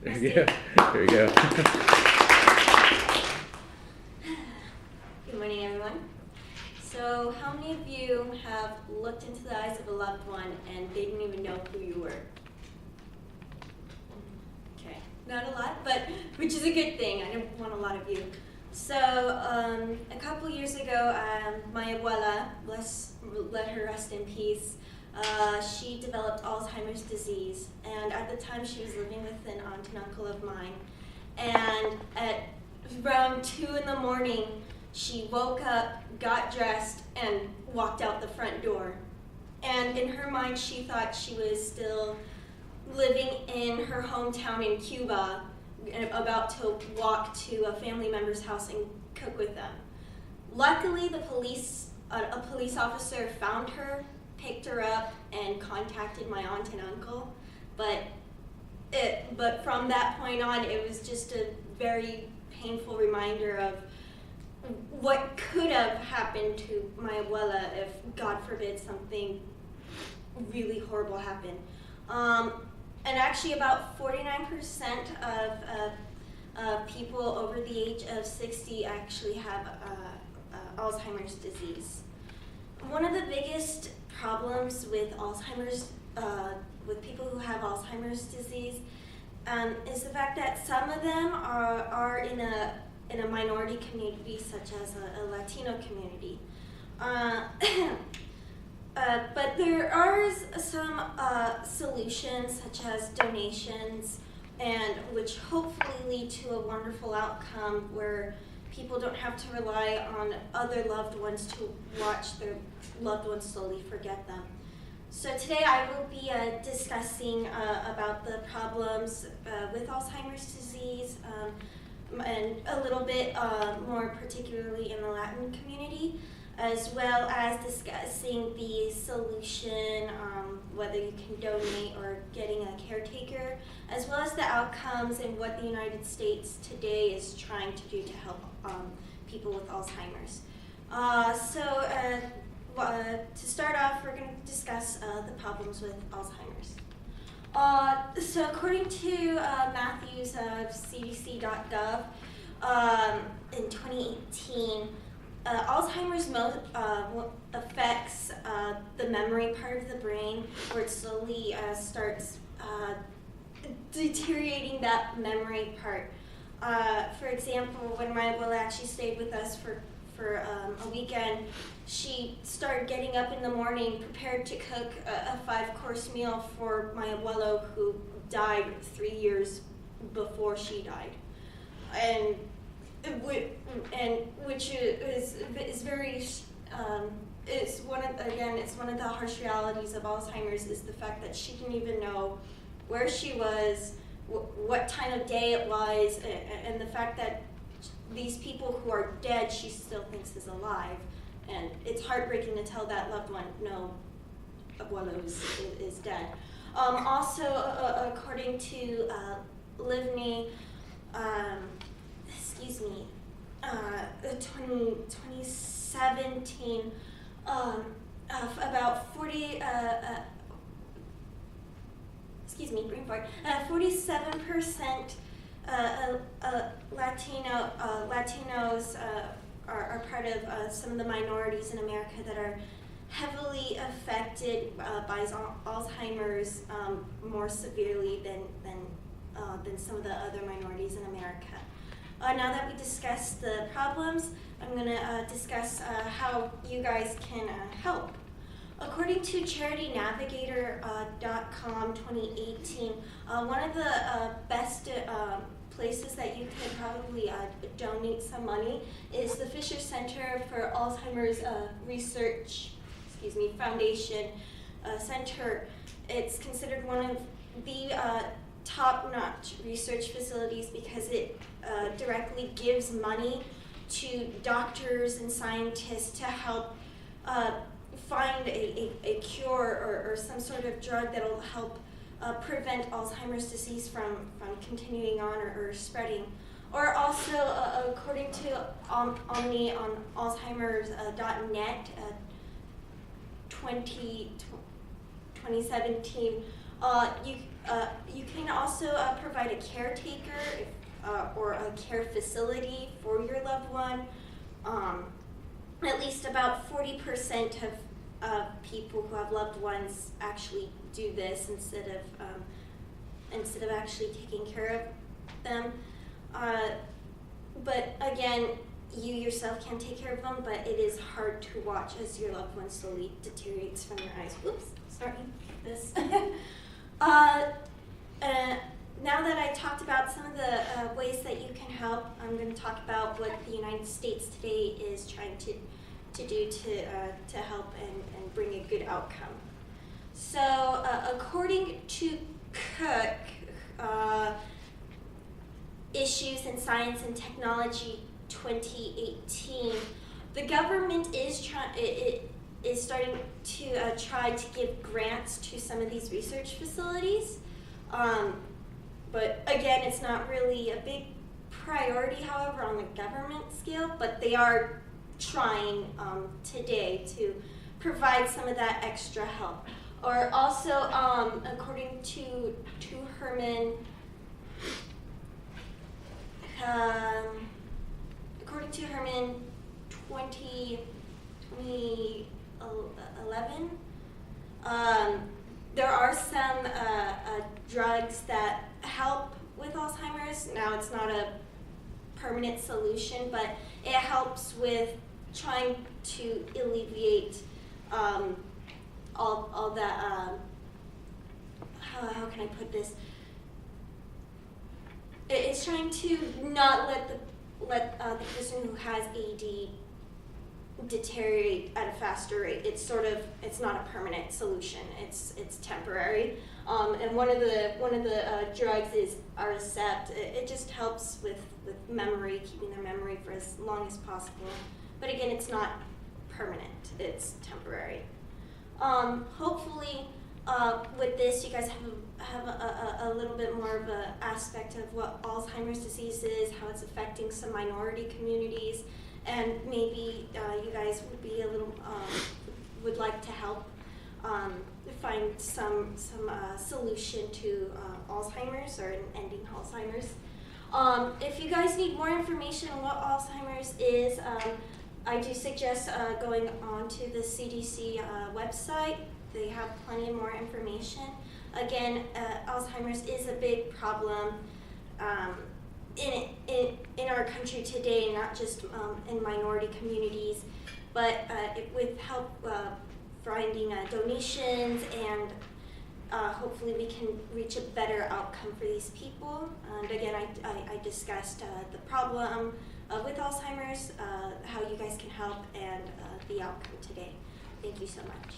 There you go. There you go. Good morning, everyone. So, how many of you have looked into the eyes of a loved one and they didn't even know who you were? Okay, not a lot, but which is a good thing. I don't want a lot of you. So, a couple years ago, my abuela, let her rest in peace, she developed Alzheimer's disease, and at the time she was living with an aunt and uncle of mine. And at around 2 in the morning, she woke up, got dressed, and walked out the front door. And in her mind, she thought she was still living in her hometown in Cuba, and about to walk to a family member's house and cook with them. Luckily, a police officer found her, picked her up, and contacted my aunt and uncle. But from that point on, it was just a very painful reminder of what could have happened to my abuela if, God forbid, something really horrible happened. And actually, about 49% of people over the age of 60 actually have Alzheimer's disease. One of the biggest problems with Alzheimer's, with people who have Alzheimer's disease, is the fact that some of them are in a minority community, such as a Latino community. But there are some solutions, such as donations, and which hopefully lead to a wonderful outcome where people don't have to rely on other loved ones to watch their loved ones slowly forget them. So today I will be discussing about the problems with Alzheimer's disease, and a little bit more particularly in the Latin community, as well as discussing the solution, whether you can donate or getting a caretaker, as well as the outcomes and what the United States today is trying to do to help people with Alzheimer's. To start off, we're going to discuss the problems with Alzheimer's. So according to Matthews of CDC.gov, in 2018, Alzheimer's affects the memory part of the brain, where it slowly starts deteriorating that memory part. For example, when my abuela actually stayed with us for a weekend, she started getting up in the morning, prepared to cook a 5-course meal for my abuelo, who died 3 years before she died, and which is very it's one of the harsh realities of Alzheimer's, is the fact that she didn't even know where she was, what time of day it was, and the fact that these people who are dead she still thinks is alive. And it's heartbreaking to tell that loved one, no, abuelo is dead. Also, according to Livni, 2017, about 47% Latinos are part of some of the minorities in America that are heavily affected by Alzheimer's more severely than some of the other minorities in America. Now that we discussed the problems, I'm going to discuss how you guys can help. According to CharityNavigator.com 2018, one of the best places that you can probably donate some money is the Fisher Center for Alzheimer's Research, Foundation Center. It's considered one of the top-notch research facilities because it directly gives money to doctors and scientists to help find a cure or some sort of drug that will help prevent Alzheimer's disease from continuing on or spreading. Or also, according to Omni on Alzheimer's.net 2017, You can also provide a caretaker or a care facility for your loved one. At least about 40% of people who have loved ones actually do this instead of actually taking care of them. But again, you yourself can take care of them, but it is hard to watch as your loved one slowly deteriorates from your eyes. Oops, sorry, this. Now that I talked about some of the ways that you can help, I'm going to talk about what the United States today is trying to do to help and bring a good outcome. So according to Cook, Issues in Science and Technology 2018, the government is starting to try to give grants to some of these research facilities. But again, it's not really a big priority, however, on the government scale, but they are trying today to provide some of that extra help. Or also, according to Herman, 2011, there are some drugs that help with Alzheimer's. Now, it's not a permanent solution, but it helps with trying to alleviate all that, how can I put this? It's trying to not let the person who has AD deteriorate at a faster rate. It's not a permanent solution. It's temporary. And one of the drugs is Aricept. It just helps with memory, keeping their memory for as long as possible. But again, it's not permanent. It's temporary. Hopefully, with this, you guys have a little bit more of an aspect of what Alzheimer's disease is, how it's affecting some minority communities, and maybe you guys would be would like to help find some solution to Alzheimer's or ending Alzheimer's. If you guys need more information on what Alzheimer's is, I do suggest going on to the CDC website. They have plenty more information. Again, Alzheimer's is a big problem in our country today, not just in minority communities, but it would help finding donations, and hopefully we can reach a better outcome for these people. And again, I discussed the problem with Alzheimer's, how you guys can help, and the outcome today. Thank you so much.